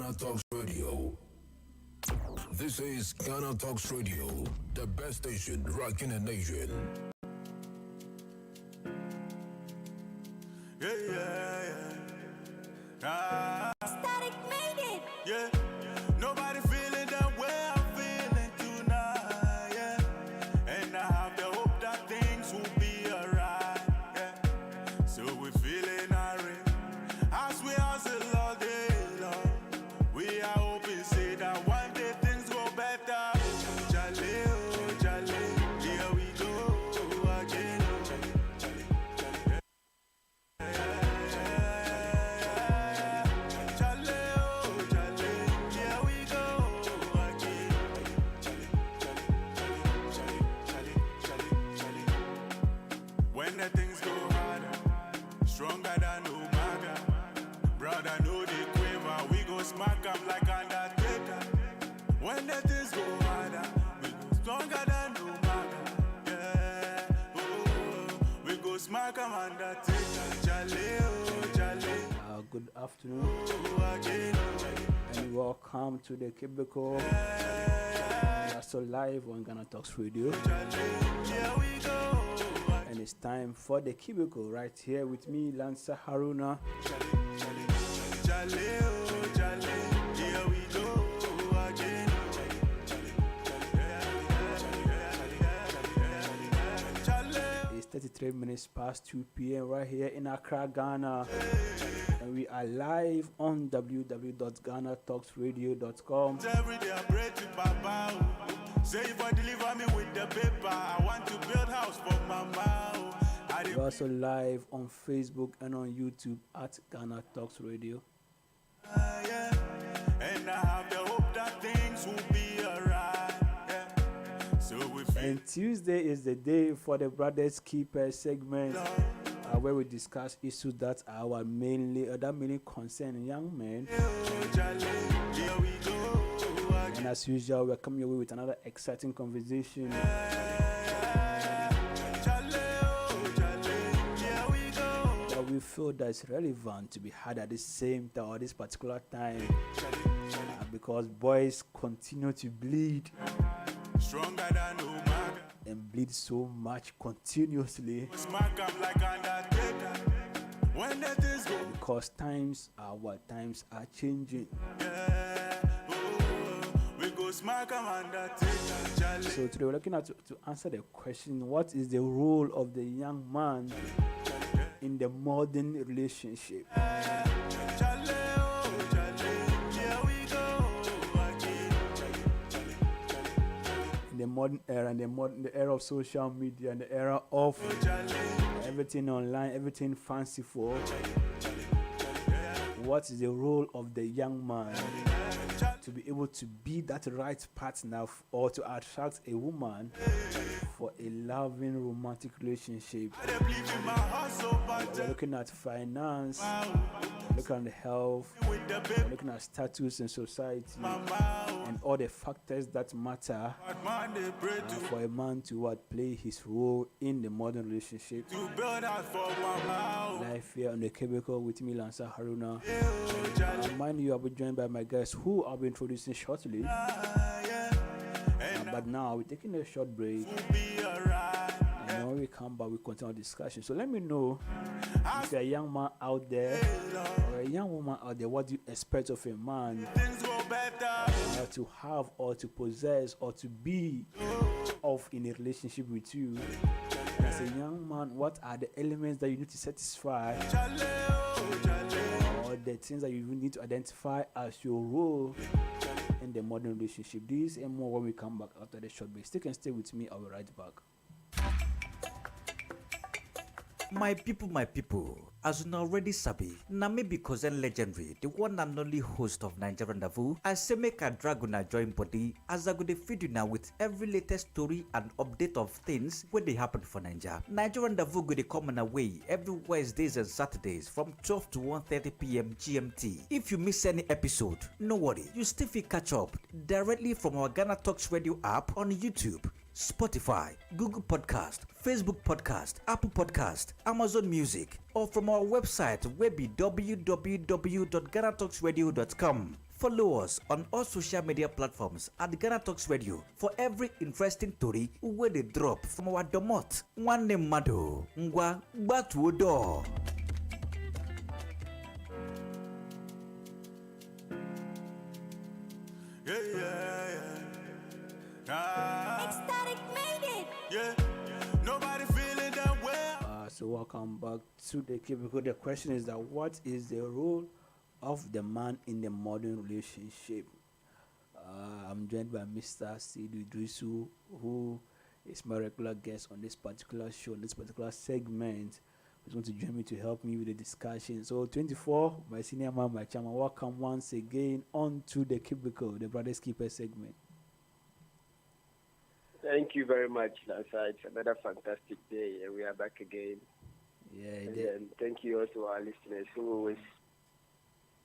Ghana Talks Radio. This is Ghana Talks Radio, the best station rocking the nation. Static made it. Yeah, nobody feeling the way I'm feeling tonight. Yeah, and I have the hope that things will be alright. Yeah, so we're feeling irate as we hustle all day long. We are hoping, say that one day things go better. Jale, oh, jale, here we go again. When the things go harder, stronger than Umaga. Brother, know the quiver, we go smack 'em like Undertaker. When the things go harder, we go stronger than Umaga. Yeah, oh, we go smack 'em Undertaker. Jale, oh, jale. Good afternoon and welcome to the cubicle. We are so live on Ghana Talks Radio, and it's time for the cubicle right here with me, Lancer Haruna. It's 33 minutes past 2 p.m. right here in Accra, Ghana. And we are live on www.ghanatalksradio.com. Every day I pray to Baba. Say if I deliver me with the paper, I want to build house for Mama. We're also live on Facebook and on YouTube at Ghana Talks Radio. Yeah. And I have the hope that things will be alright. Yeah. So we feel And Tuesday is the day for the Brothers Keeper segment, where we discuss issues that are mainly concern young men. here we go. And as usual, we're coming your way with another exciting conversation. That we feel that is relevant to be had at the same time or this particular time, because boys continue to bleed Stronger than Umaga. and bleed so much continuously Smack 'em like Undertaker. When the things go, because times are changing. yeah. Oh, we go smack 'em Undertaker. So today we're looking at to answer the question: what is the role of the young man in the modern relationship? Here we go again. In the modern era, the era of social media, and the era of everything online, everything fanciful. What is the role of the young man to be able to be that right partner or to attract a woman for a loving romantic relationship? They believe in my hustle, but We're looking at finance, looking at health, with the we're baby, looking at status in society, mama. and all the factors that matter But man, they pray to for a man to play his role in the modern relationship. build house for mama. Live here on the cubicle with me, Lancer Haruna. Mind you, I'll be joined by my guests who I'll be introducing shortly. But now we're taking a short break, Be alright. and when we come back, we continue our discussion. So let me know if you're a young man out there or a young woman out there, what do you expect of a man Things go better. to have or to possess or to be of in a relationship with you? And as a young man, what are the elements that you need to satisfy, or the things that you need to identify as your role in the modern relationship? This and more when we come back after the short break. Stick and stay with me. I'll be right back. My people, as you already sabi, na me be cousin legendary, the one and only host of Nigerian Rendezvous. I say make a dragona join body as I go to feed you now with every latest story and update of things when they happen for Nigeria. Nigerian Rendezvous go to come on away every Wednesdays and Saturdays from 12 to 1:30 p.m. GMT. If you miss any episode, no worry, you still feel catch up directly from our Ghana Talks Radio app on YouTube, Spotify, Google Podcast, Facebook Podcast, Apple Podcast, Amazon Music, or from our website web www.ghanatalksradio.com. Follow us on all social media platforms at Ghana Talks Radio for every interesting story where they drop from our domot. One name Mado Ngwa Batuodo. Ecstatic made it. Yeah, nobody feeling that way. So welcome back to the cubicle. The question is that what is the role of the man in the modern relationship? I'm joined by Mr. Sidu Idrisu, who is my regular guest on this particular show, on this particular segment. He's going to join me to help me with the discussion. So 24, my senior man, my chairman, welcome once again on to the cubicle, the Brothers Keeper segment. Thank you very much, Lansa. It's another fantastic day, and we are back again. Yeah, And thank you also our listeners who always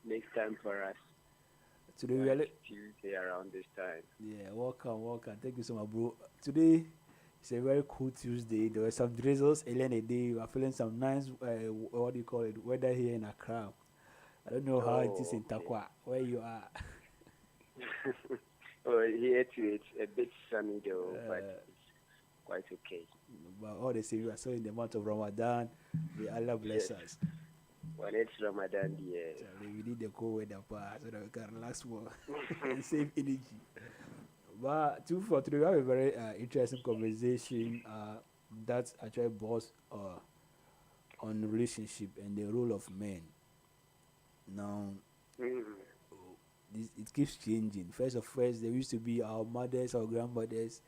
make time for us. today we are Tuesday around this time. Yeah, welcome. Thank you so much, bro. Today it's a very cool Tuesday. There were some drizzles earlier in the day. We are feeling some nice, what do you call it, weather here in Accra. I don't know how it is in Takwa, where you are. Oh, here too, it's a bit sunny though, but it's quite okay. But all the same, we are still in the month of Ramadan. May Allah bless us. When it's Ramadan, yeah. Charlie, we need the cold weather part so that we can relax more and save energy. But for today, we have a very interesting conversation that actually boils on relationship and the role of men. Now, it keeps changing. First, there used to be our mothers, our grandmothers.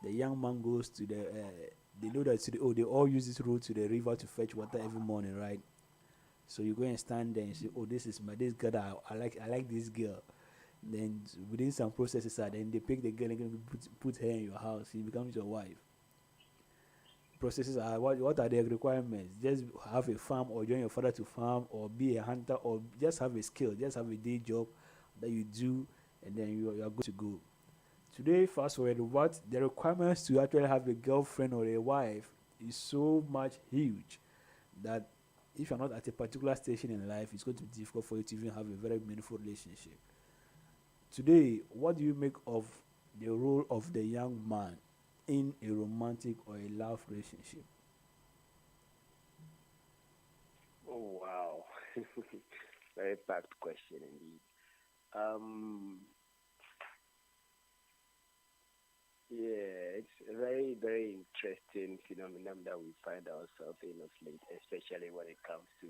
The young man goes to the, they know that they all use this road to the river to fetch water every morning, right? So you go and stand there and say, oh, this girl, I like this girl. Then within some processes, then they pick the girl and put her in your house. She becomes your wife. Processes are what are the requirements? Just have a farm or join your father to farm or be a hunter or just have a skill, just have a day job that you do, and then you are good to go. Today, fast forward, what the requirements to actually have a girlfriend or a wife is so much huge that if you're not at a particular station in life, it's going to be difficult for you to even have a very meaningful relationship. Today, what do you make of the role of the young man in a romantic or a love relationship? Oh, wow. Very packed question indeed. Yeah, it's a very, very interesting phenomenon that we find ourselves in of late, especially when it comes to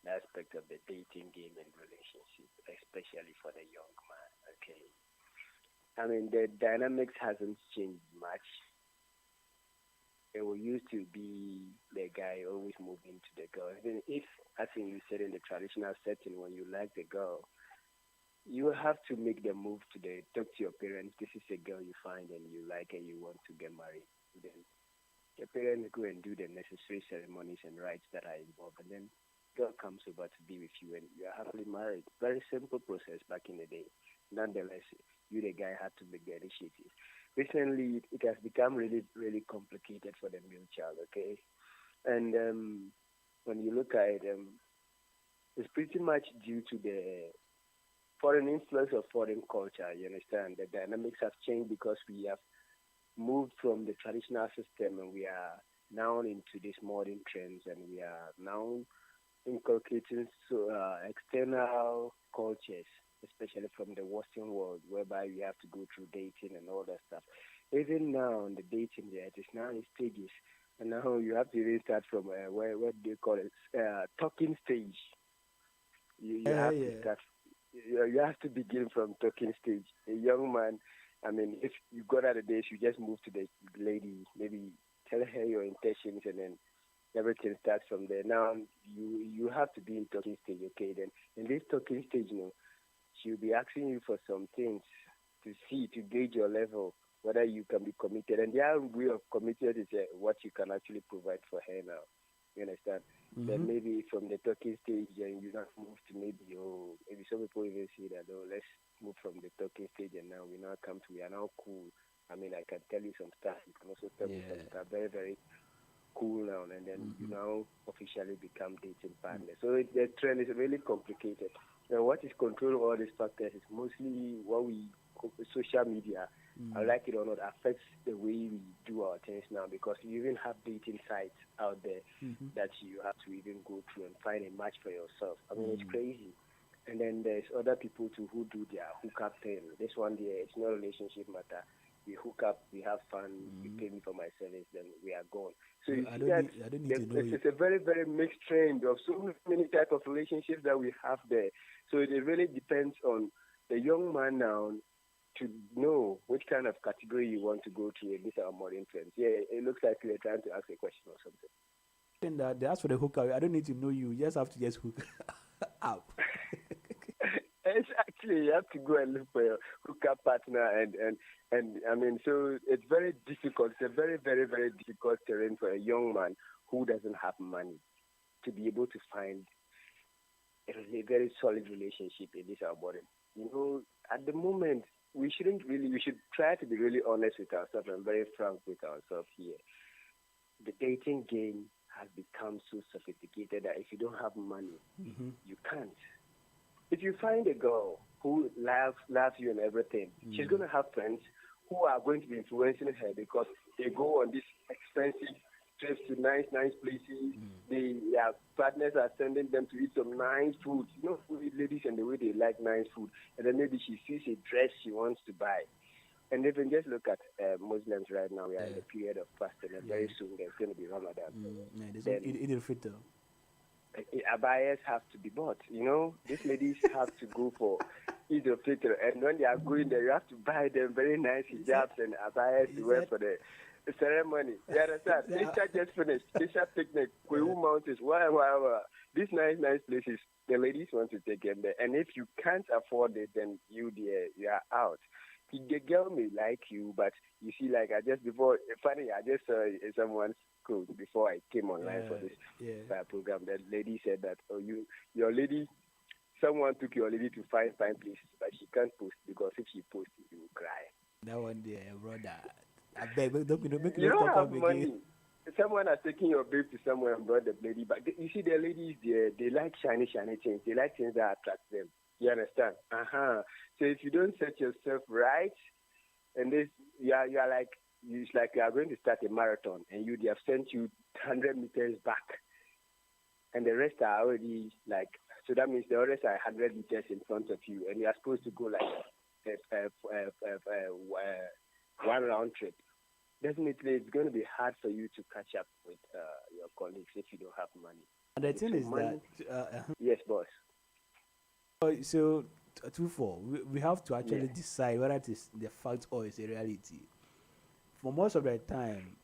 the aspect of the dating game and relationship, especially for the young man. Okay, I mean the dynamics hasn't changed much. It used to be the guy always moving to the girl. Even if, I think you said in the traditional setting, when you like the girl, you have to make the move talk to your parents. This is a girl you find and you like and you want to get married. Then your parents go and do the necessary ceremonies and rites that are involved, and then girl comes over to be with you and you are happily married. Very simple process back in the day. Nonetheless, you the guy had to make the initiative. Recently, it has become really, really complicated for the male child. Okay, and when you look at it, it's pretty much due to the foreign influence of foreign culture, you understand? The dynamics have changed because we have moved from the traditional system and we are now into these modern trends, and we are now inculcating external cultures, especially from the Western world, whereby we have to go through dating and all that stuff. Even now, in the dating, it is now in stages, and now you have to even start from what do you call it? Talking stage. You have to start. You have to begin from talking stage. A young man, I mean, if you go out of days, you just move to the lady, maybe tell her your intentions, and then everything starts from there. Now you have to be in talking stage, okay? Then in this talking stage, she'll be asking you for some things to gauge your level, whether you can be committed. And their way of committed is what you can actually provide for her now. You understand? Mm-hmm. Then maybe from the talking stage, and you not move to maybe some people even say that, let's move from the talking stage, and now we are now cool. I mean, I can tell you some stuff. You can also tell me some stuff. Very, very cool now, and then you now officially become dating partners. So the trend is really complicated. And what is controlling all these factors is mostly what we social media. I like it or not, affects the way we do our things now, because you even have dating sites out there that you have to even go through and find a match for yourself. I mean, it's crazy. And then there's other people too who do their hookup thing. This one there, it's not a relationship matter. We hook up, we have fun, you pay me for my service, then we are gone. So you see that I don't need to know you. it's a very, very mixed trend of so many type of relationships that we have there. So it really depends on the young man now to know which kind of category you want to go to in this our modern trends. Yeah, it looks like you're trying to ask a question or something. And they ask for the hookup. I don't need to know you. You just have to just hook up. It's actually, you have to go and look for your hookup partner, and I mean, so it's very difficult. It's a very, very, very difficult terrain for a young man who doesn't have money to be able to find a very solid relationship in this our body. You know, at the moment, we should try to be really honest with ourselves and very frank with ourselves here. The dating game has become so sophisticated that if you don't have money, you can't. If you find a girl who loves you and everything, she's going to have friends who are going to be influencing her because they go on these expensive trips to nice places. Their partners are sending them to eat some nice food. You know, ladies and the way they like nice food. And then maybe she sees a dress she wants to buy. And even just look at Muslims right now. We are in a period of fasting, and very soon there's going to be Ramadan. Eid al-Fitr. Abayas have to be bought. You know, these ladies have to go for Eid al-Fitr, and when they are going there, you have to buy them very nice hijabs and abayas to wear for the ceremony. You understand? Easter just finished. Easter picnic, Kwewu Mountains, wow. These nice places, the ladies want to take them there. And if you can't afford it, then you are out. The girl may like you, but you see, like I just saw someone's quote before I came online for this program. The lady said that, someone took your lady to find fine places, but she can't post because if she posts, you will cry. That one there, brother. I beg, don't make you don't have money. Again. Someone has taken your babe to somewhere and brought the lady back. You see, the ladies there, they like shiny things. They like things that attract them. You understand? So if you don't set yourself right, and this, it's like you are going to start a marathon, and they have sent you 100 meters back, and the rest are already so that means the rest are 100 meters in front of you, and you are supposed to go one round trip. Definitely, it's going to be hard for you to catch up with your colleagues if you don't have money. And the thing is money, that... yes, boss. So, 2-4, we have to actually decide whether it is the fact or it's a reality. For most of the time,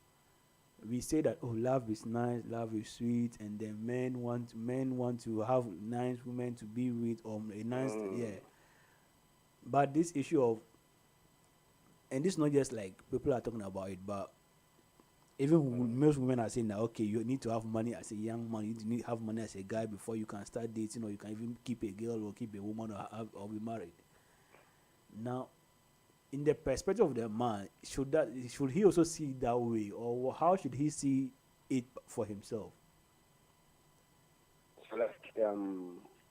we say that, love is nice, love is sweet, and then men want to have nice women to be with, or a nice, But this issue of, and this is not just like people are talking about it, but even most women are saying that, okay, you need to have money as a young man, you need to have money as a guy before you can start dating, or you can even keep a girl or keep a woman or be married. Now, in the perspective of the man, should he also see it that way, or how should he see it for himself? So,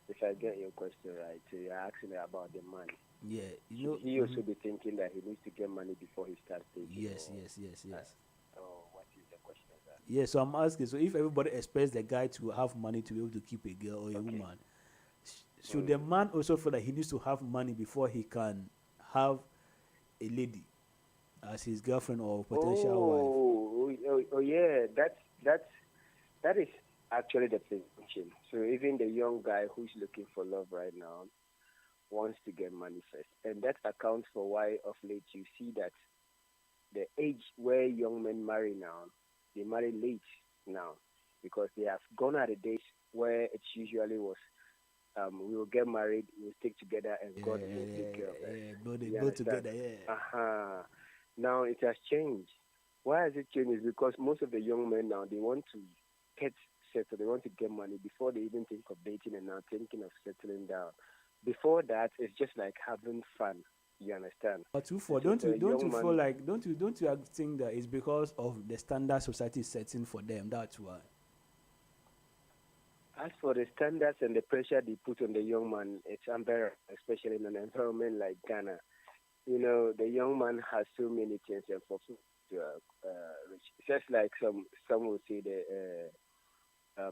if I get your question right, so you're asking about the money. Yeah, he also be thinking that he needs to get money before he starts dating. Yes. What is the question of that? Yeah, so I'm asking, so if everybody expects the guy to have money to be able to keep a girl or a woman, should the man also feel that he needs to have money before he can have a lady as his girlfriend or potential wife? Oh yeah, that is actually the position. So even the young guy who's looking for love right now wants to get money first, and that accounts for why of late you see that the age where young men marry now, they marry late now, because they have gone out of days where it usually was we will get married, we'll stick together, and God will take care of us. Build together, Now it has changed. Why has it changed? Is because most of the young men now, they want to get settled, they want to get money before they even think of dating, and now thinking of settling down. Before that, it's just like having fun. You understand? But don't you feel like don't you think that it's because of the standard society is setting for them? That's why. As for the standards and the pressure they put on the young man, it's unbearable, especially in an environment like Ghana. The young man has so many things and for to reach. Just like some will say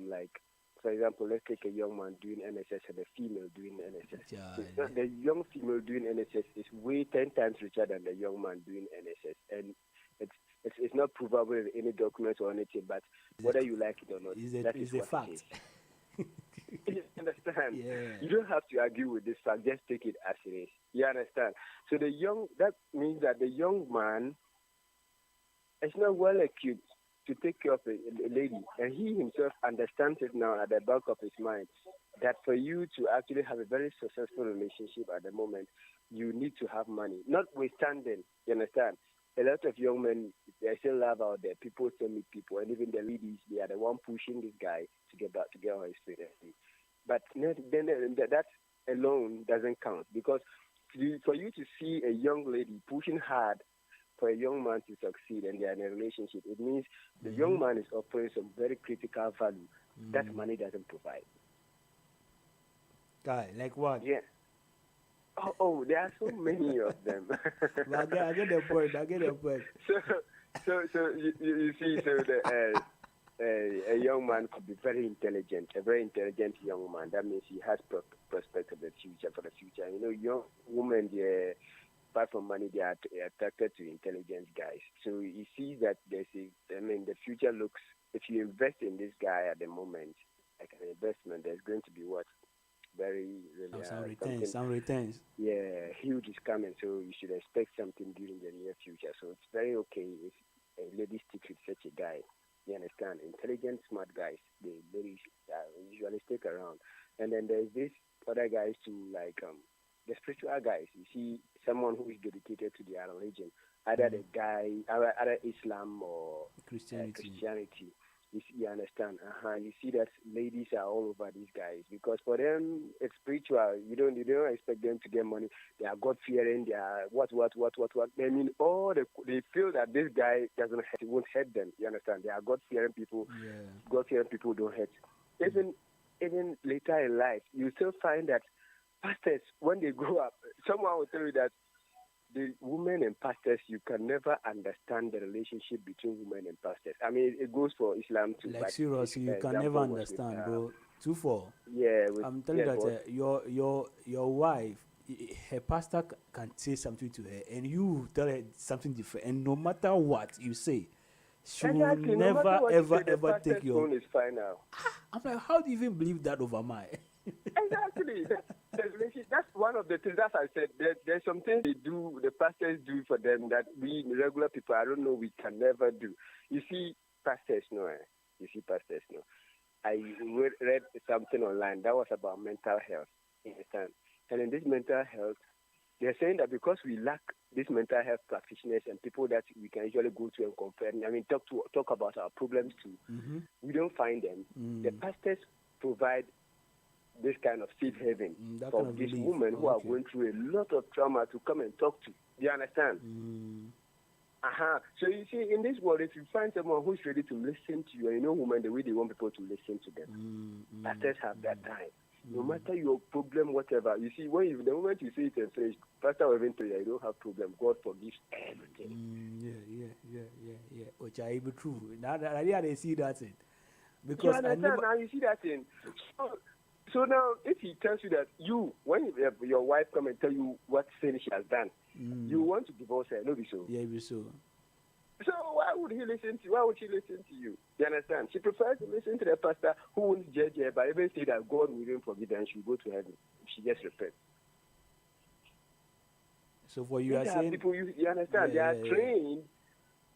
like for example, let's take a young man doing NSS and a female doing NSS. Yeah. The young female doing NSS is way 10 times richer than the young man doing NSS, and it's not provable in any documents or anything. But whether you like it or not, that is a what fact. it is. You understand? Yeah. You don't have to argue with this fact. Just take it as it is. You understand? So that means that the young man is not well equipped to take care of a lady, and he himself understands it now at the back of his mind that for you to actually have a very successful relationship at the moment, you need to have money. Notwithstanding, you understand? A lot of young men, they still love out there. People still meet people, and even the ladies, they are the one pushing this guy to get on his feet. But then that alone doesn't count, because for you to see a young lady pushing hard for a young man to succeed and they are in a relationship, it means the young man is offering some very critical value that money doesn't provide. Guy, like what? Yeah. Oh, there are so many of them. I get the point. So you see, a young man could be very intelligent, a very intelligent young man. That means he has prospect of the future, for the future. Young women, apart from money, they are attracted to intelligent guys. So you see that the future looks, if you invest in this guy at the moment, like an investment, there's going to be what? Very, really, some returns. Yeah, huge is coming, so you should expect something during the near future. So it's very okay if a lady sticks with such a guy. You understand? Intelligent, smart guys, they usually stick around. And then there's this other guys too, like the spiritual guys. You see someone who is dedicated to their religion, either the guy, either Islam or Christianity. You understand? You see that ladies are all over these guys, because for them it's spiritual. You don't expect them to get money. They are God fearing. They are what. I mean, they feel that this guy won't hurt them. You understand? They are God fearing people. Yeah. God fearing people don't hurt. Even later in life, you still find that pastors, when they grow up, someone will tell you that the women and pastors, you can never understand the relationship between women and pastors. I mean, it goes for Islam too. Like seriously, you can never understand, bro. 2-4. Yeah, I'm telling you that your wife, her pastor can say something to her, and you tell her something different, and no matter what you say, she will never ever take your phone is fine now. I'm like, how do you even believe that over mine? Exactly. That's one of the things. As I said, there's some things the pastors do for them that we regular people, I don't know, we can never do. You see, pastors know. I read something online that was about mental health. Understand? And in this mental health, they're saying that because we lack these mental health practitioners and people that we can usually go to and compare, talk about our problems to, we don't find them. The pastors provide this kind of safe haven for these women who are going through a lot of trauma to come and talk to. Do you understand? So you see, in this world, if you find someone who's ready to listen to you, and women, the way they want people to listen to them, pastors have that time. No matter your problem, whatever. You see, the moment you say it and finish, pastor will even tell you, you don't have problem. God forgives everything. Yeah. Which I even true. Now they see that thing. Because you understand? Now you see that thing. So now, if he tells you that when your wife come and tell you what sin she has done, you want to divorce her, no be so. Yeah, be so. So why would she listen to you? You understand? She prefers to listen to the pastor who won't judge her, but even say that God will even forgive her and she'll go to heaven if she just repents. So for you are saying people, you understand? They are trained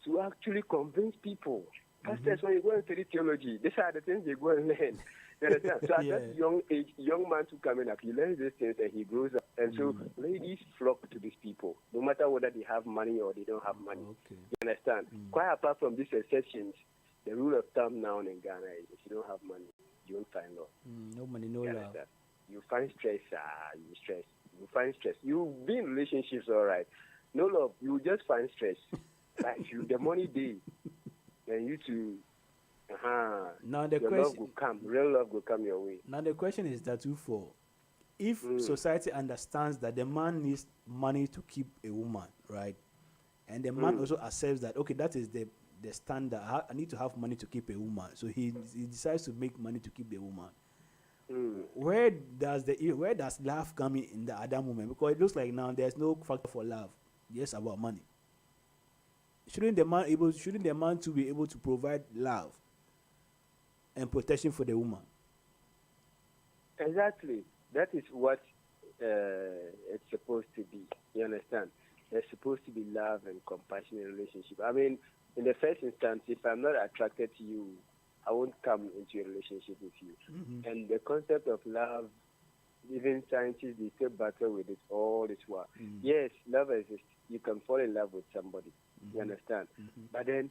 to actually convince people. Pastors, when you go and study theology, these are the things they go and learn. You understand? So at that young age, young man to coming up, he learns these things and he grows up. And so ladies flock to these people, no matter whether they have money or they don't have money. Okay. You understand? Quite apart from these exceptions, the rule of thumb now in Ghana is if you don't have money, you won't find love. No money, no love. You find stress, you stress. You find stress. You be in relationships, all right. No love, you just find stress. Like the money day, and you two, Now the Your love question, will come. Real love will come your way. now the question is that for if society understands that the man needs money to keep a woman, right, and the man also accepts that okay, that is the standard. I need to have money to keep a woman, so he decides to make money to keep the woman. Where does love come in the other moment? Because it looks like now there's no factor for love, just about money. Shouldn't the man to be able to provide love and protection for the woman? Exactly. That is what it's supposed to be. You understand? There's supposed to be love and compassion in a relationship. I mean, in the first instance, if I'm not attracted to you, I won't come into a relationship with you. And the concept of love, even scientists, they still battle with it all this while. Yes, love exists. You can fall in love with somebody. You understand? But then,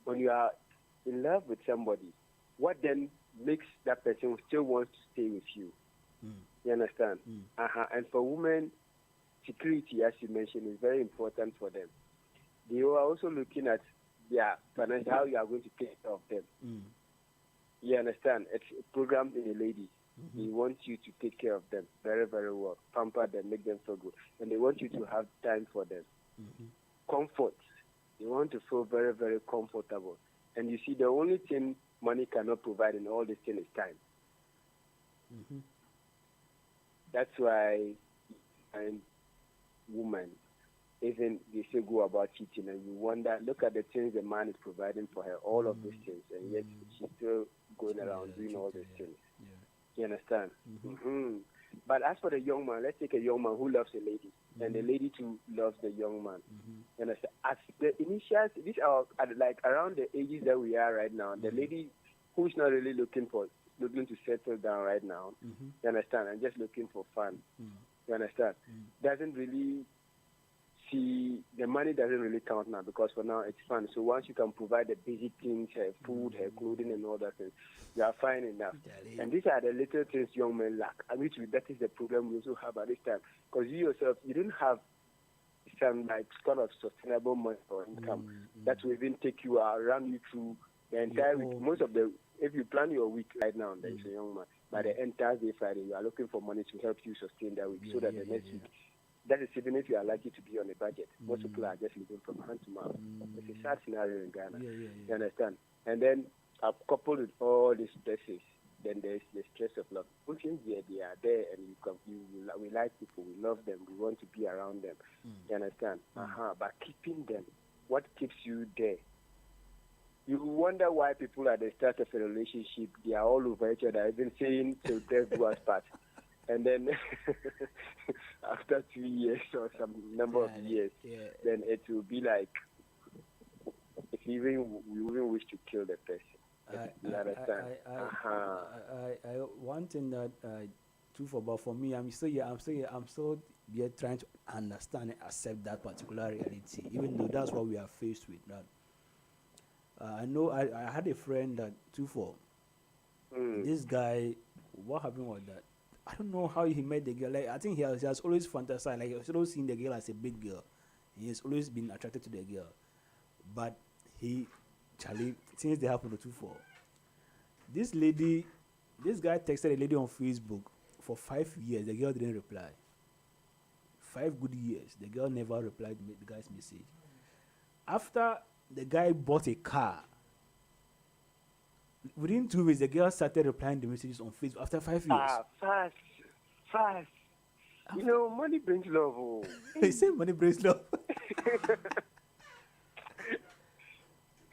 when you are in love with somebody, what then makes that person still want to stay with you? You understand? And for women, security, as you mentioned, is very important for them. They are also looking at their financial, how you are going to take care of them. You understand? It's programmed in a lady. They want you to take care of them very, very well, pamper them, make them feel good. And they want you to have time for them. Comfort. They want to feel very, very comfortable. And you see, the only thing money cannot provide in all this thing is time. That's why and women, even they say go about cheating, and you wonder, look at the things the man is providing for her, all of these things, and yet she's still going around doing all these things. You understand? But as for the young man, let's take a young man who loves a lady, and the lady too loves the young man. You understand? As the initials, these are like around the ages that we are right now. The lady who's not really looking to settle down right now, you understand, and just looking for fun, you understand, doesn't really see, the money doesn't really count now, because for now it's fun. So once you can provide the basic things, her food, her clothing, and all that things, you are fine enough. And these are the little things young men lack. And which that is the problem we also have at this time, because you yourself, you didn't have some like kind of sustainable money or income that will even take you around you through the entire week. Most of the, if you plan your week right now, there is a young man, by the end Thursday, Friday, you are looking for money to help you sustain that week, so that the next week, that is even if you are likely to be on a budget. Most people are just living from hand to mouth. It's a sad scenario in Ghana. You understand? And then coupled with all these stresses, then there's the stress of love. Emotions, they are there, and we like people, we love them, we want to be around them. You understand? But keeping them, what keeps you there? You wonder why people at the start of a relationship, they are all over each other, even saying till death do us part. And then after 2 years or some number of years, then it will be like, if we even wish to kill the person. You understand? One thing that true for me, I'm still trying to understand and accept that particular reality, even though that's what we are faced with. That I know I had a friend that this guy, what happened was that I don't know how he met the girl. Like, I think he has always fantasized, like, he has always seen the girl as a big girl. He has always been attracted to the girl. But things they happened to this guy texted a lady on Facebook for 5 years. The girl didn't reply. 5 good years. The girl never replied to the guy's message. After the guy bought a car, within 2 weeks, the girl started replying the messages on Facebook after 5 years. Fast. You know, money brings love. Oh. He said money brings love.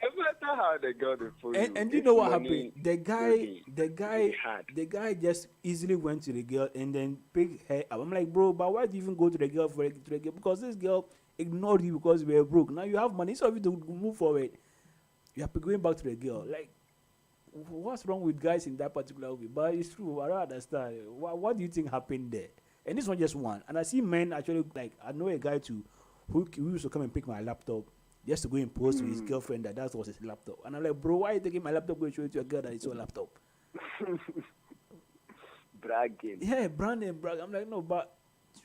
No matter how the girl is for you. And you know what happened? The guy just easily went to the girl and then picked her up. I'm like, bro, but why do you even go to the girl Because this girl ignored you because we were broke. Now you have money, so if you to move forward, you have to going back to the girl. Like, what's wrong with guys in that particular way? But it's true. I don't understand. What do you think happened there? And this one just one. And I see men actually, like, I know a guy too who used to come and pick my laptop just to go and post to his girlfriend that was his laptop. And I'm like, bro, why are you taking my laptop going to show it to your girl that it's your laptop? Bragging. Yeah, branding. I'm like, no, but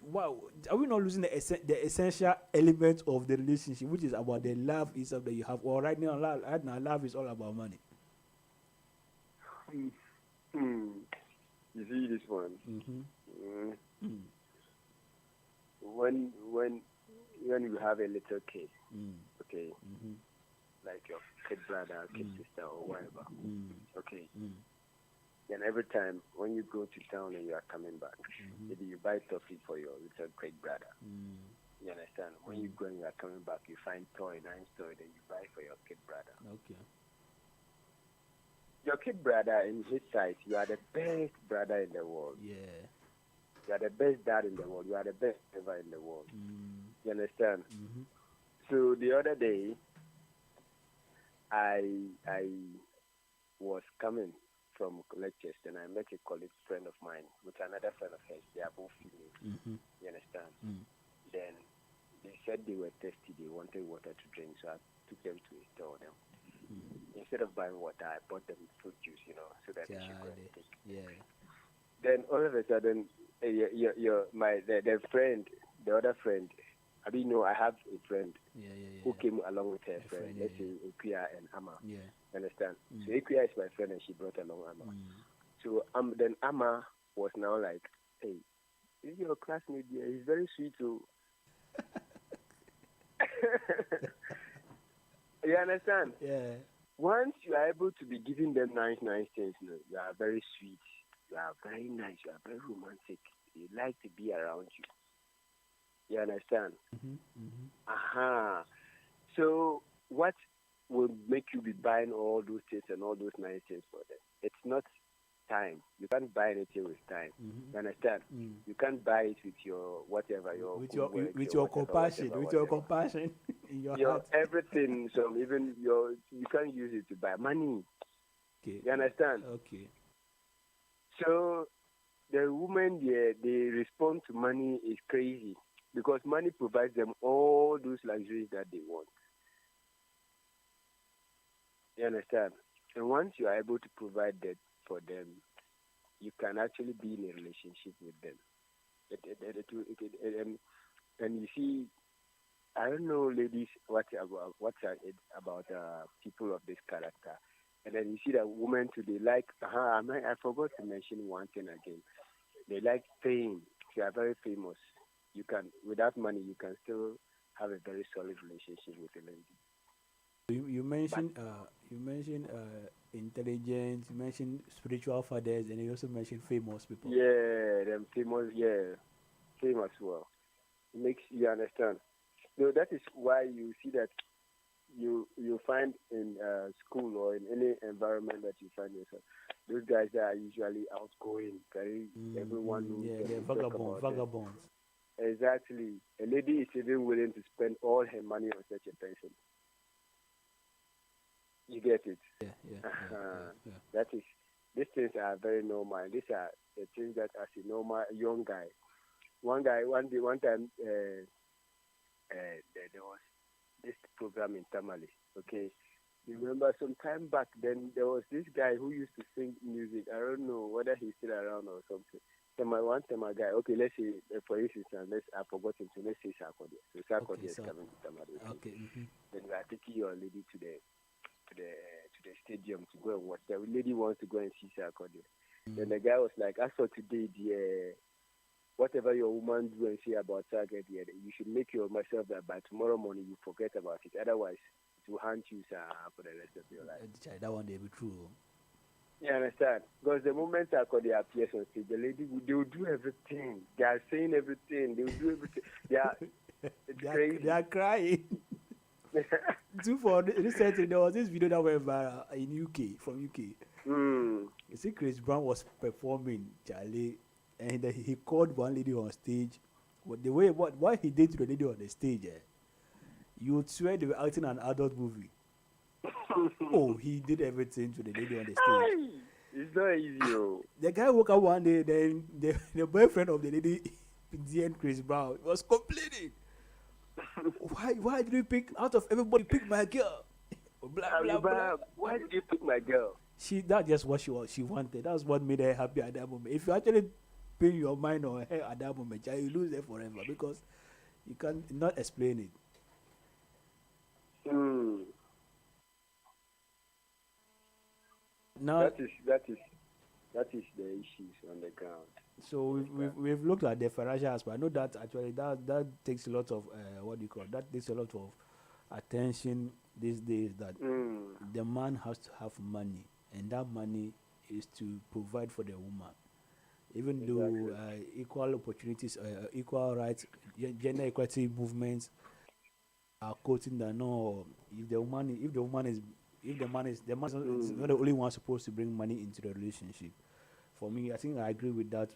wow, are we not losing the essential element of the relationship, which is about the love itself that you have? Or right now, love is all about money. You see this one? Mm-hmm. Mm. When you have a little kid, okay, Mm-hmm. like your kid brother, kid sister, or whatever, Mm. okay. Mm. Then every time when you go to town and you are coming back, maybe you buy toffee for your little great brother. Mm. You understand? When you go and you are coming back, you find nice toy, then you buy for your kid brother. Okay. Your kid brother, in his sight, you are the best brother in the world. Yeah. You are the best dad in the world. You are the best ever in the world. Mm. You understand? Mm-hmm. So the other day, I was coming from lectures, and I met a colleague friend of mine with another friend of hers. They are both female. Mm-hmm. You understand? Mm. Then they said they were thirsty. They wanted water to drink, so I took them to a store. Them. Instead of buying water, I bought them fruit juice, so that they should go and take. Yeah. Then all of a sudden, the friend, the other friend, I have a friend who came along with her friend. Let's say Ikuya and Amma. Yeah. Understand? So Ikuya is my friend, and she brought along Amma. So then Amma was now like, "Hey, this is your classmate here. He's very sweet too." You understand? Yeah. Once you are able to be giving them nice things, you are very sweet, you are very nice, you are very romantic. They like to be around you. You understand? Mm-hmm. Mm-hmm. Aha. So what will make you be buying all those things and all those nice things for them? It's not time. You can't buy anything with time. Mm-hmm. You understand? Mm. You can't buy it with your whatever, your with good work, your whatever, compassion, whatever, with your whatever. compassion in your Your heart. everything, so even you can't use it to buy money. Okay. You understand? Okay. So the women there, they respond to money is crazy because money provides them all those luxuries that they want. You understand? And once you are able to provide that for them, you can actually be in a relationship with them. And you see, I don't know, ladies, what's it about people of this character. And then you see that women today like, I forgot to mention one thing again. They like fame. If you are very famous, you can, without money, you can still have a very solid relationship with a lady. You mentioned intelligence. You mentioned spiritual fathers, and you also mentioned famous people. Yeah, them famous. Yeah, fame as well. It makes you understand. So that is why you see that you find in school or in any environment that you find yourself, those guys that are usually outgoing, very everyone knows them, they're talk about them. vagabonds. Exactly. A lady is even willing to spend all her money on such a person. You get it? Yeah. That is, these things are very normal. These are the things that as a normal young guy. One time, there was this program in Tamale. Okay, you remember some time back then there was this guy who used to sing music. I don't know whether he's still around or something. One Tema guy. Okay, let's say for instance, I forgot him. So let's say Sarkodie. So Sarkodie is coming to Tamale. Okay. Mm-hmm. Then we are taking your lady to the stadium to go and watch. The lady wants to go and see Sarkodie. Then the guy was like, as for today, whatever your woman do and say about target, you should make myself that by tomorrow morning you forget about it. Otherwise, it will haunt you for the rest of your life. That one they be true. You understand? Because the moment Sarkodie appears on stage, the lady they will do everything. They are saying everything. They will do everything. It's crazy. They are crying. For recently, there was this video that went viral in UK, from UK. You see, Chris Brown was performing, Charlie, and he called one lady on stage. What he did to the lady on the stage, you would swear they were acting an adult movie. Oh, he did everything to the lady on the stage. It's not easy, yo. The guy woke up one day, then the boyfriend of the lady, DN Chris Brown, was complaining. Why did you pick out of everybody pick my girl? Blah blah blah. Why did you pick my girl? That's just what she wanted. That's what made her happy at that moment. If you actually pay your mind on her at that moment, you lose her forever because you can not explain it. Now, that is the issues on the ground. so we've looked at the financial aspect. I know that actually that takes a lot of what do you call it? That takes a lot of attention these days. That the man has to have money, and that money is to provide for the woman. Even though equal opportunities, equal rights, gender equality movements are quoting that no, if the woman is, if the man is not the only one supposed to bring money into the relationship. For me, I think I agree with that.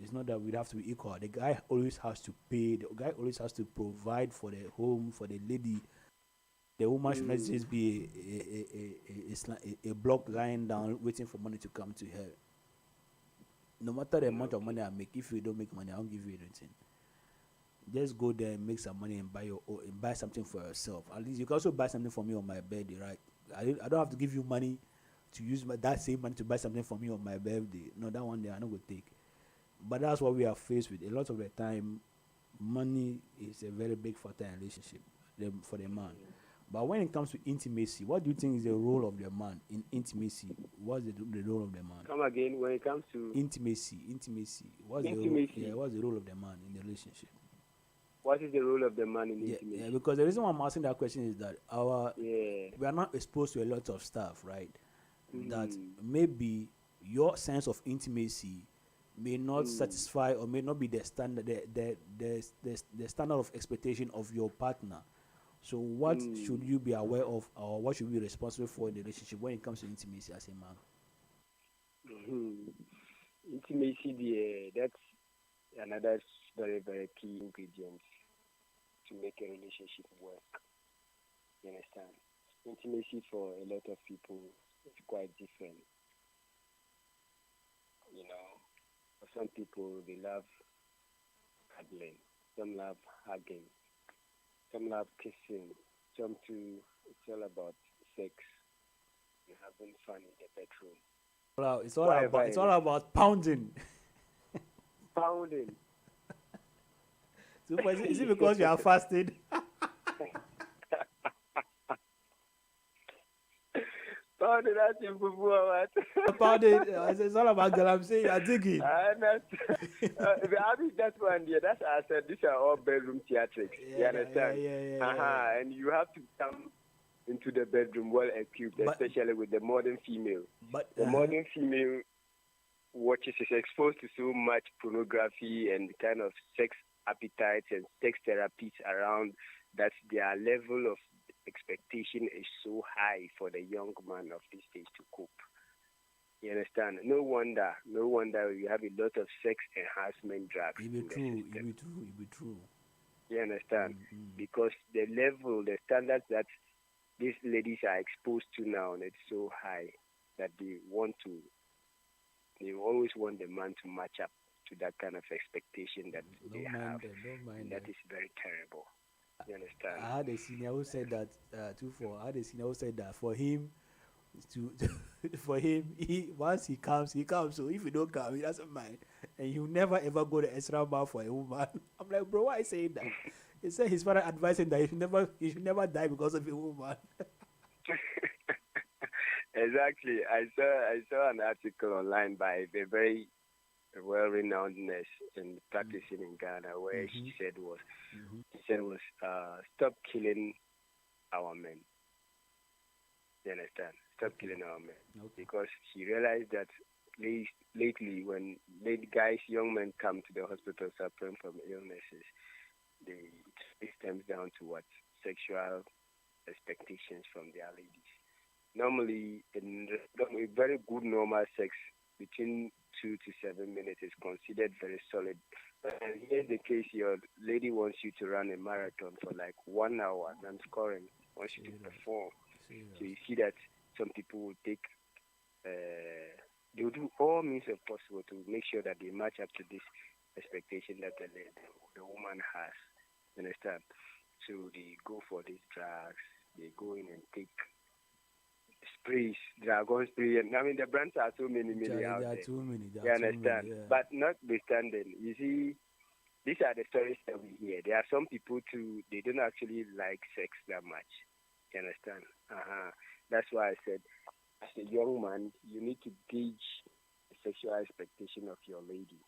It's not that we have to be equal. The guy always has to pay. The guy always has to provide for the home, for the lady. The woman should not just be a block lying down waiting for money to come to her. No matter the amount of money I make, if you don't make money, I won't give you anything. Just go there and make some money and buy something for yourself. At least you can also buy something for me on my birthday, right? I don't have to give you money to use that same money to buy something for me on my birthday. No, that one day I'm not going to take. But that's what we are faced with. A lot of the time, money is a very big factor in a relationship for the man. But when it comes to intimacy, what do you think is the role of the man in intimacy? What's the role of the man? Come again, when it comes to Intimacy. What's Intimacy. what's the role of the man in the relationship? what is the role of the man in intimacy? Yeah, because the reason why I'm asking that question is that Yeah. we are not exposed to a lot of stuff, right? That maybe your sense of intimacy may not satisfy or may not be the standard, the standard of expectation of your partner. So what should you be aware of, or what should you be responsible for in the relationship when it comes to intimacy as a man? Intimacy, that's another very, very key ingredient to make a relationship work. You understand? Intimacy for a lot of people is quite different. You know, for some people, they love cuddling. Some love hugging. Some love kissing. Some too, it's all about sex and having fun in the bedroom. Well, it's all about pounding. Pounding. So is it because you are fasted? Pounding, that's in what? Pounding, it's all about girl. I'm saying you are digging. I mean, that's one, yeah. That's I said. These are all bedroom theatrics. You understand? Yeah. And you have to come into the bedroom well equipped, especially with the modern female. But the modern female watches is exposed to so much pornography and kind of sex appetites and sex therapies around that their level of expectation is so high for the young man of this stage to cope. You understand? No wonder you have a lot of sex enhancement drugs. It be true. You understand? Because the level, the standards that these ladies are exposed to now, and it's so high that they always want the man to match up to that kind of expectation that they have. And that is very terrible. You understand? I had a senior who said that for him once he comes. So if you don't come, he doesn't mind, and he'll never ever go the extra mile for a woman. I'm like, bro, why are you saying that? He said his father advising that he should never die because of a woman. Exactly. I saw an article online by a very well-renowned nurse and practicing in Ghana, where she said was stop killing our men. You understand? Stop killing our men. Okay. Because she realized that lately when young men come to the hospital suffering from illnesses, it stems down to what? Sexual expectations from their ladies. Normally, a very good normal sex between 2 to 7 minutes is considered very solid. And here's the case: your lady wants you to run a marathon for like 1 hour and scoring, wants you to perform. So you see that some people will take, they'll do all means of possible to make sure that they match up to this expectation that the woman has. You understand? So they go for these drugs. They go in and take sprays, dragon spray, and I mean the brands are so many out there. There are too many. You understand? But notwithstanding, you see, these are the stories that we hear. There are some people too, they don't actually like sex that much. You understand? That's why I said as a young man, you need to gauge the sexual expectation of your lady.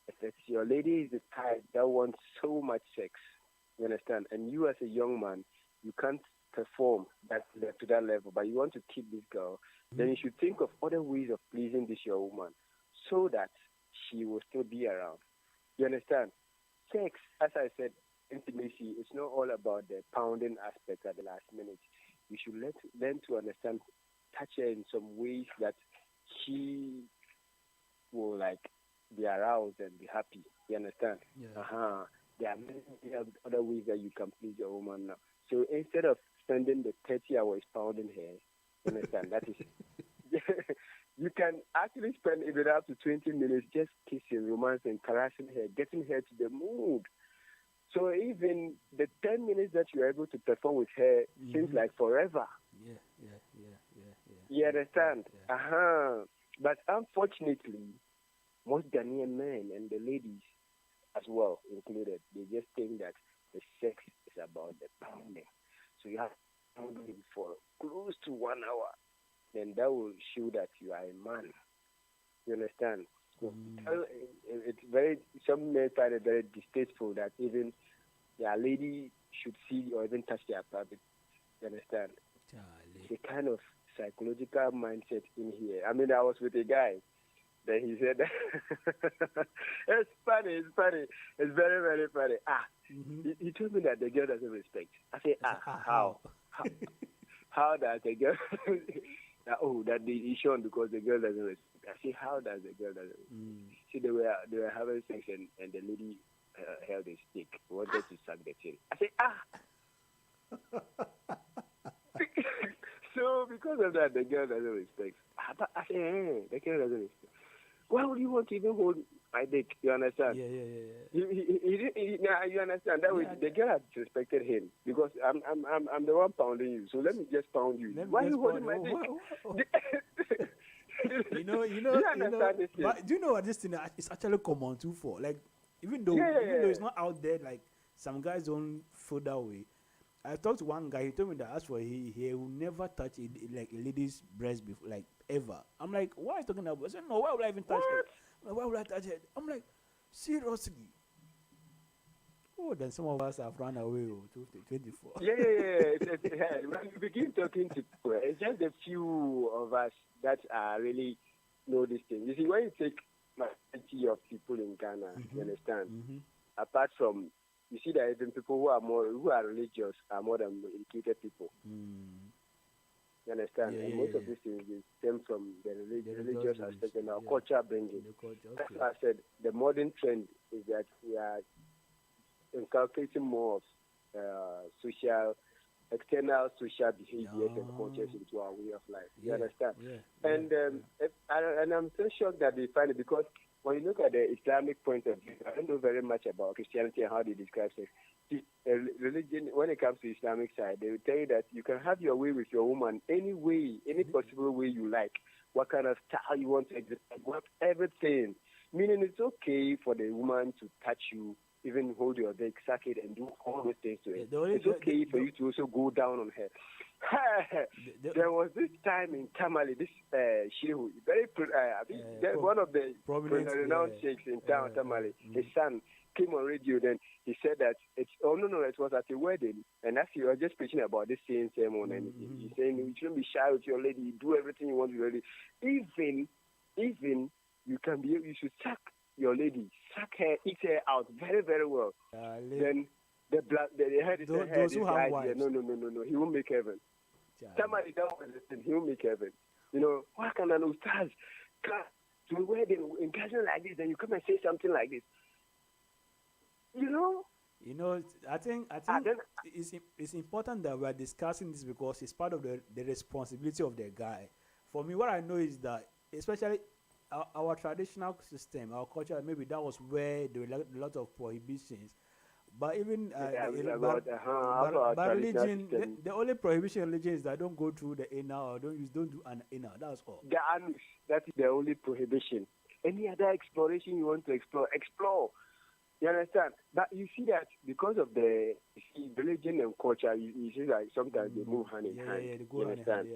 If it's your lady is the type that wants so much sex, you understand, and you as a young man, you can't perform to that level, but you want to keep this girl, then you should think of other ways of pleasing this your woman so that she will still be around. You understand? Sex, as I said, intimacy, it's not all about the pounding aspect at the last minute. You should learn to understand, touch her in some ways that she will like be aroused and be happy. You understand? Yeah. There are many other ways that you can please your woman now. So instead of spending the 30 hours pounding her, you understand? That is, you can actually spend even up to 20 minutes just kissing, romancing, caressing her, getting her to the mood. So even the 10 minutes that you're able to perform with her seems like forever. Yeah. You understand? Yeah. But unfortunately, most Ghanaian men and the ladies as well included, they just think that the sex is about the pounding. So you have to pound him for close to 1 hour. Then that will show that you are a man. You understand? So it's very, some men find it very distasteful that even their lady should see or even touch their private. You understand? Charlie. It's a kind of psychological mindset in here. I mean, I was with a guy. Then he said, it's funny. It's very, very funny. He told me that the girl doesn't respect. I said, how? How does the girl, that is shown because the girl doesn't respect. I said, how does the girl doesn't respect? See, they were having sex and the lady held a stick, wanted to suck the thing. I said, So because of that, the girl doesn't respect. I said, the girl doesn't respect. Why would you want to even hold my dick? You understand? Yeah. You understand that way. The girl has respected him because I'm the one pounding you. So let me just pound you. Why are you holding my dick? You know. This thing? But do you know what this thing is actually common too for? Like even though it's not out there, like some guys don't feel that way. I talked to one guy. He told me that as for he will never touch a lady's breast before, like ever. I'm like, what are you talking about? I said, no. Why would I even touch it? Like, why would I touch it? I'm like, seriously. Oh, then some of us have run away. 24. Yeah. When we begin talking to people, it's just a few of us that really know this thing. You see, when you take majority of people in Ghana, you understand? Apart from, you see that even people who are religious are more than educated people. You understand? And most of these things stem from the religious aspect and our culture bringing. That's why I said the modern trend is that we are inculcating more of external social behaviors and cultures into our way of life. You understand? And I'm so shocked that they find it because when you look at the Islamic point of view, I don't know very much about Christianity and how they describe sex. Religion, when it comes to Islamic side, they will tell you that you can have your way with your woman any way, any possible way you like. What kind of style you want to exercise, everything. Meaning it's okay for the woman to touch you, even hold your dick, suck it, and do all those things to it. It's okay for you to also go down on her. There was this time in Tamale, this Shehu, one of the renowned sheikhs in town, Tamale, his son came on radio, then he said that it was at a wedding, and as he was just preaching about this same sermon, and he's saying you shouldn't be shy with your lady, you do everything you want with your lady. Even you should suck your lady, suck her, eat her out very, very well. Then they had this idea, no, he won't make heaven. Somebody that was listening, he won't make heaven. You know, why can an ustaz come to a wedding in gathering like this, then you come and say something like this? You know, I think it's important that we are discussing this because it's part of the responsibility of the guy. For me, what I know is that, especially our traditional system, our culture, maybe that was where there were a lot of prohibitions. But even religion, the only prohibition in religion is that don't go through the anal or don't do an anal. That's all. The anus, that is the only prohibition. Any other exploration you want to explore. You understand? But you see that because of the religion and culture, you see that sometimes they move hand in hand. Yeah, they go You hand in hand. understand?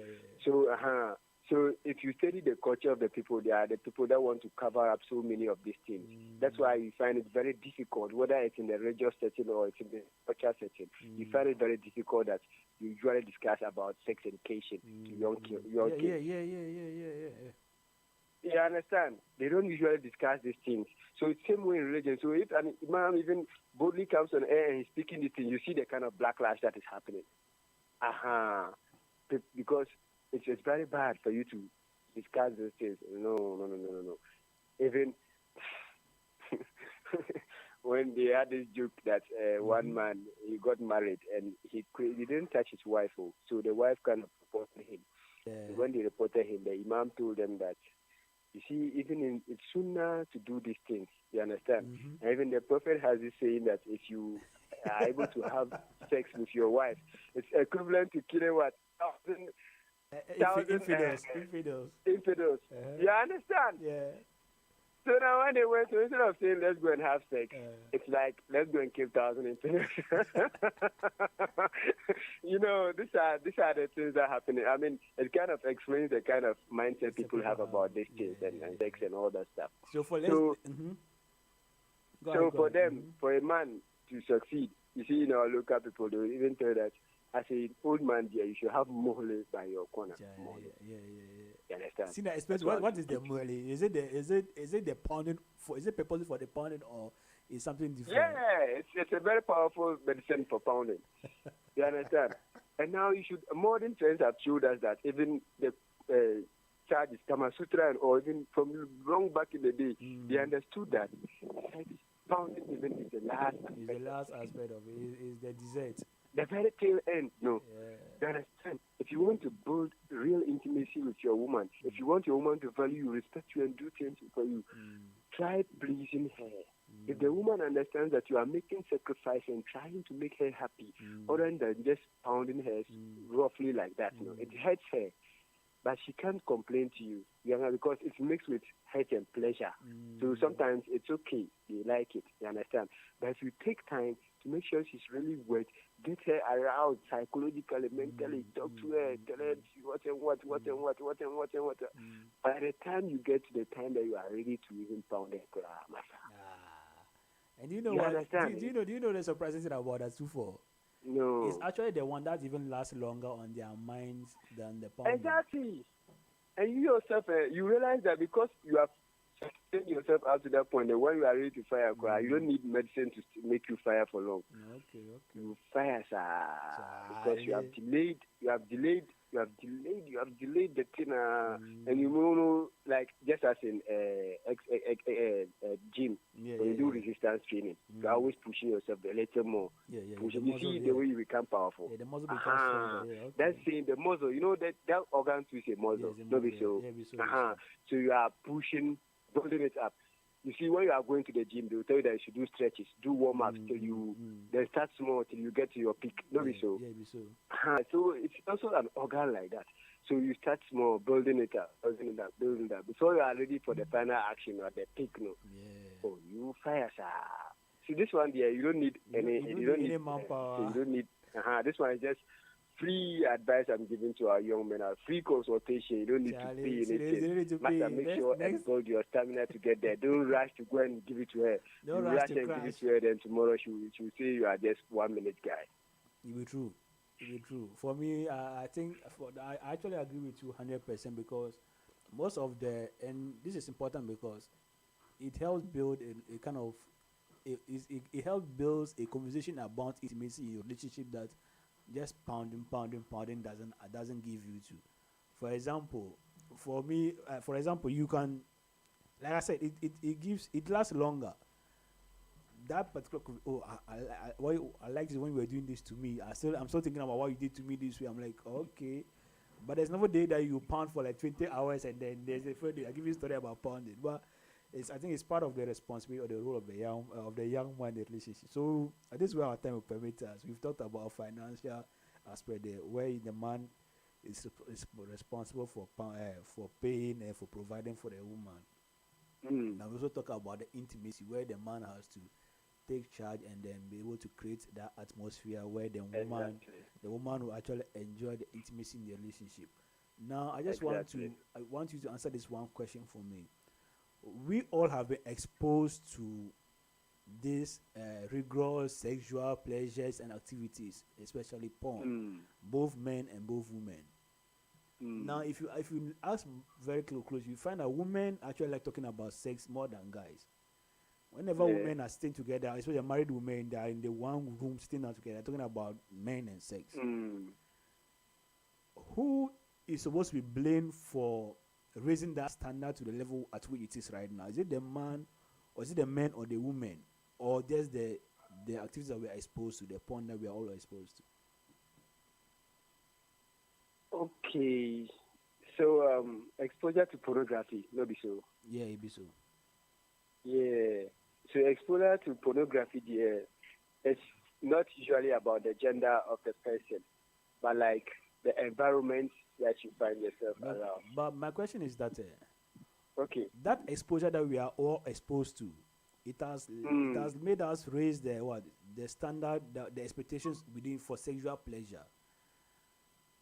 Yeah. So if you study the culture of the people, they are the people that want to cover up so many of these things. That's why you find it very difficult, whether it's in the religious setting or it's in the culture setting. You find it very difficult that you usually discuss about sex education to young kids. Yeah. You understand? They don't usually discuss these things. So it's same way in religion. So if an imam even boldly comes on air and he's speaking these things, you see the kind of backlash that is happening. Because it's very bad for you to discuss those things. No. Even when they had this joke that one man, he got married and he didn't touch his wife, so the wife kind of reported him. Yeah. When they reported him, the imam told them that, you see, even it's sunnah to do these things. You understand? And even the prophet has this saying that if you are able to have sex with your wife, it's equivalent to killing what? Infidels. You understand? Yeah. So now when they went to, instead of saying let's go and have sex, it's like let's go and kill 1,000 infidels. These are the things that happen. I mean, it kind of explains the kind of mindset people have about these things and sex and all that stuff. So for for a man to succeed, you see, in our local people, they will even tell that as an old man there, you should have mohle by your corner. Yeah. You understand? See, especially what is the mohle? Is it the pounding for? Is it purposely for the pounding or is something different? Yeah, it's a very powerful medicine for pounding. You understand? And now modern trends have showed us that even the charges, Kama Sutra, or even from long back in the day, they understood that pounding even is the last aspect. Is the last aspect of it. Is the dessert. The very tail end, no. You understand? If you want to build real intimacy with your woman, if you want your woman to value you, respect you, and do things for you, try pleasing her. If the woman understands that you are making sacrifice and trying to make her happy, other than just pounding her roughly like that, it hurts her. But she can't complain to you, because it's mixed with hurt and pleasure. So sometimes it's okay, they like it, you understand? But if you take time to make sure she's really wet, get her aroused psychologically, mentally, talk to her, tell her what. By the time you get to the time that you are ready to even pound her, and you know you what? understand? Do you know the surprising thing about that too? For no, it's actually the one that even lasts longer on their minds than the pounding. Exactly. And you yourself, you realize that because you have sustained yourself out to that point, that when you are ready to fire, you don't need medicine to make you fire for long. Okay. You fire, because you have delayed the thing, and you know, like just as in gym, when you do resistance training, you're always pushing yourself a little more. Pushing. You see the way you become powerful. Yeah, the muscle becomes stronger. Yeah, okay. That's saying the muscle. You know that organ too is a muscle. So you are pushing, building it up. You see, when you are going to the gym, they will tell you that you should do stretches, do warm-ups till you, then start small till you get to your peak. So it's also an organ like that. So you start small, building it up. Before you are ready for the final action or the peak, you fire, sir. See, this one there, you don't need any manpower. You don't need, this one is just free advice I'm giving to our young men, free consultation. You don't need to pay anything. Make sure and build your stamina to get there. Don't rush to go and give it to her. Don't you rush and crash. give it to her, then tomorrow she will say you are just 1 minute guy. It will be true. For me, I think I actually agree with you 100% because most of and this is important because it helps build a kind of it helps build a conversation about intimacy in your relationship that just pounding doesn't give you to. For example, you can, like I said, it lasts longer. That particular I liked it when you were doing this to me. I'm still thinking about what you did to me this way. I'm like, okay, but there's never day that you pound for like 20 hours and then there's a third day I give you a story about pounding. But I think it's part of the responsibility or the role of the young man in the relationship. So this is where our time will permit us. We've talked about financial aspect there, where the man is responsible for paying and for providing for the woman. Now we also talk about the intimacy, where the man has to take charge and then be able to create that atmosphere where Exactly. the woman will actually enjoy the intimacy in the relationship. Now, Exactly. I want you to answer this one question for me. We all have been exposed to these rigorous sexual pleasures and activities, especially porn, Mm. both men and both women. Now, Mm. if you ask very close, you find that women actually like talking about sex more than guys. Whenever Yeah. women are staying together, especially married women, they are in the one room sitting down together, talking about men and sex. Mm. Who is supposed to be blamed for raising that standard to the level at which it is right now? Is it the man, or is it the men or the women, or just the activities that we are exposed to, the porn that we are all exposed to? Okay. So exposure to pornography, no be so. Yeah, it be so. Yeah. So exposure to pornography, yeah, it's not usually about the gender of the person, but like the environment that you find yourself around. But my question is that Okay. that exposure that we are all exposed to, it has made us raise the standard, the expectations within for sexual pleasure.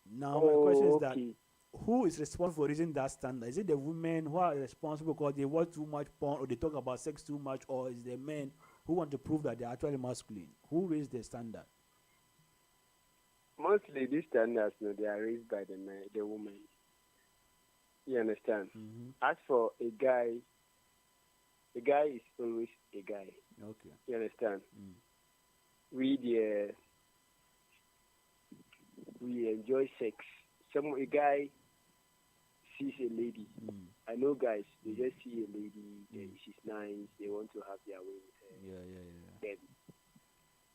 Now my question is that Okay. who is responsible for raising that standard? Is it the women who are responsible because they watch too much porn or they talk about sex too much, or is the men who want to prove that they're actually masculine? Who raised the standard? Mostly these standards, no, they are raised by the woman. You understand? As for a guy is always a guy. Okay. You understand? We we enjoy sex. A guy sees a lady. I know guys, they just see a lady, she's nice, they want to have their way with her. Yeah. Then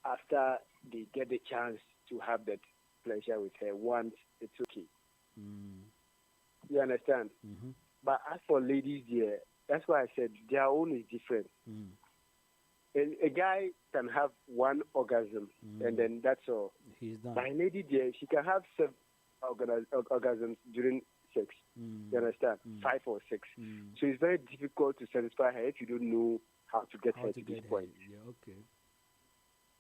after they get the chance to have that pleasure with her once, it's okay. You understand? But as for ladies, yeah, that's why I said their own is different. A guy can have one orgasm and then that's all. He's done. But a lady, there, she can have seven orgasms during sex. You understand? 5 or 6. So it's very difficult to satisfy her if you don't know how to get her to this point. Yeah, okay.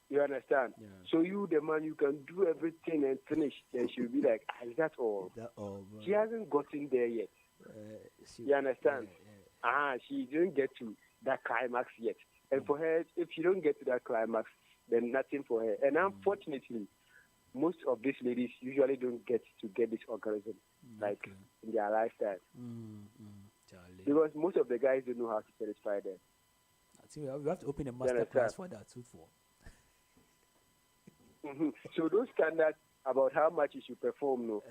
You understand? Yeah. So you, the man, you can do everything and finish. Then she'll be like, is that all? That all. She hasn't gotten there yet. She, You understand? Yeah. She didn't get to that climax yet. And for her, if she don't get to that climax, then nothing for her. And unfortunately, most of these ladies usually don't get this orgasm, like in their lifetime. Charlie. Because most of the guys don't know how to satisfy them. I think we have to open a master class for that too. So those standards about how much you should perform, no.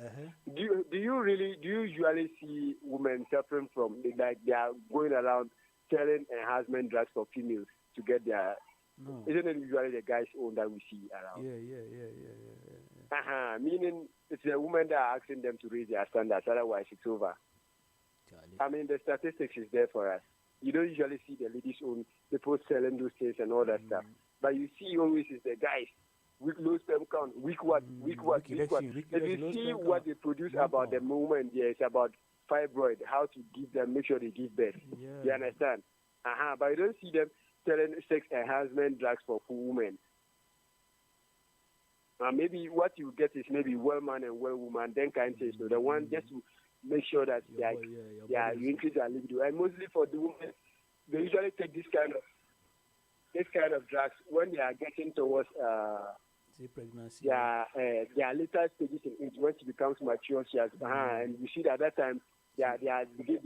Do you usually see women suffering from like they are going around selling enhancement drugs for females to get their? No. Isn't it usually the guys' own that we see around? Yeah. Meaning it's the women that are asking them to raise their standards, otherwise it's over. Charlie. I mean, the statistics is there for us. You don't usually see the ladies' own people selling those things and all that stuff. But you see always is the guys. Weak low sperm count, weak what. If you see what they produce about the movement, yeah, it's about fibroid, how to give them, make sure they give birth. Yeah. You understand? But you don't see them selling sex enhancement drugs for women. Maybe what you get is maybe well man and well woman, then kind of thing. So the one just to make sure that you increase their libido. And mostly for the women, they usually take this kind of drugs when they are getting towards pregnancy. Their later stages in age. When she becomes mature, she has and you see that at that time they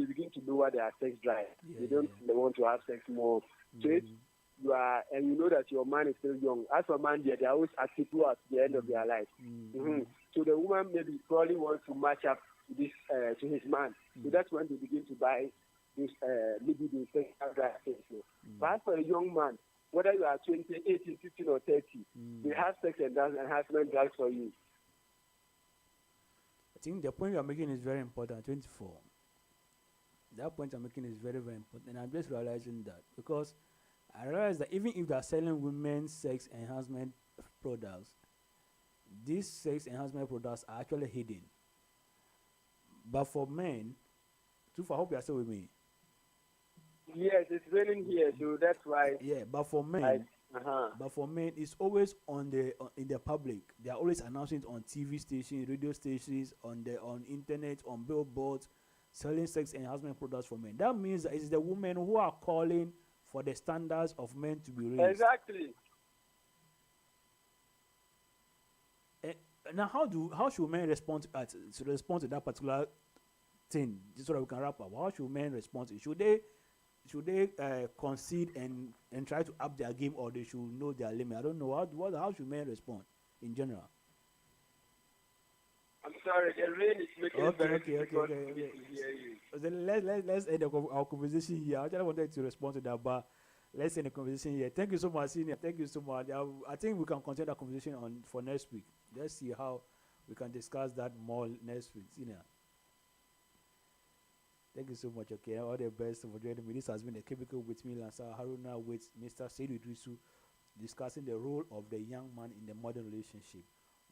begin to lower their sex drive. They want to have sex more. So if you are, and you know that your man is still young. As for man, they are always active towards the end of their life. So the woman maybe probably wants to match up to this to his man. So that's when they begin to buy this libido sex drive things. But as for a young man, whether you are 20, 18, 15, or 30, they have sex and enhancement drugs for you. I think the point you are making is very important. 24. That point I'm making is very, very important. And I'm just realizing that because I realize that even if they are selling women's sex enhancement products, these sex enhancement products are actually hidden. But for men, I hope you are still with me. Yes, it's raining here, so that's why. Yeah, but for men, But for men, it's always in the public. They are always announcing it on TV stations, radio stations, on internet, on billboards, selling sex enhancement products for men. That means that it's the women who are calling for the standards of men to be raised. Exactly. Now, how should men respond to that particular thing? Just so that we can wrap up. How should men respond to it? Should they concede and try to up their game, or they should know their limit? I don't know. How should men respond in general? I'm sorry, the rain is making it very difficult for me okay. to hear you. So then let's end our conversation here. I just wanted to respond to that, but let's end the conversation here. Thank you so much, Senior. Thank you so much. I think we can continue the conversation for next week. Let's see how we can discuss that more next week, Senior. Thank you so much. Okay, all the best for joining me. This has been a Cubicle with me, Lansa Haruna, with Mr. Seidu Idrisu, discussing the role of the young man in the modern relationship.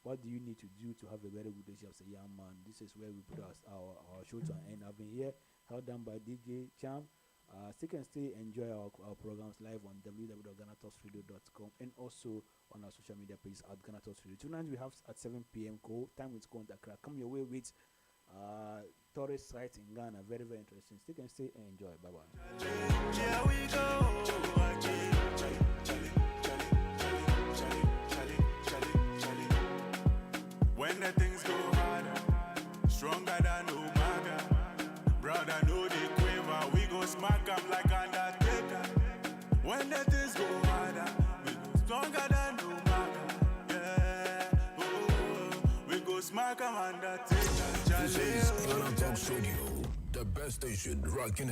What do you need to do to have a very good relationship as a young man? This is where we put our show to an end. I've been here, held down by DJ Cham. Stick and stay, enjoy our programs live on www.ghanatalksradio.com and also on our social media page at Ghana Talks Radio. Tonight we have at 7 p.m. time with Contact. Come your way with tourist sites in Ghana. Very, very interesting. Stick and stay and enjoy. Bye bye. Here we go. When the things go harder, stronger than Umaga. Brother, know the quiver, we go smack 'em like Undertaker. When the things go harder, we go stronger than Umaga. Yeah, we go smack 'em Undertaker. This is Ghana Talks Radio, the best station rocking and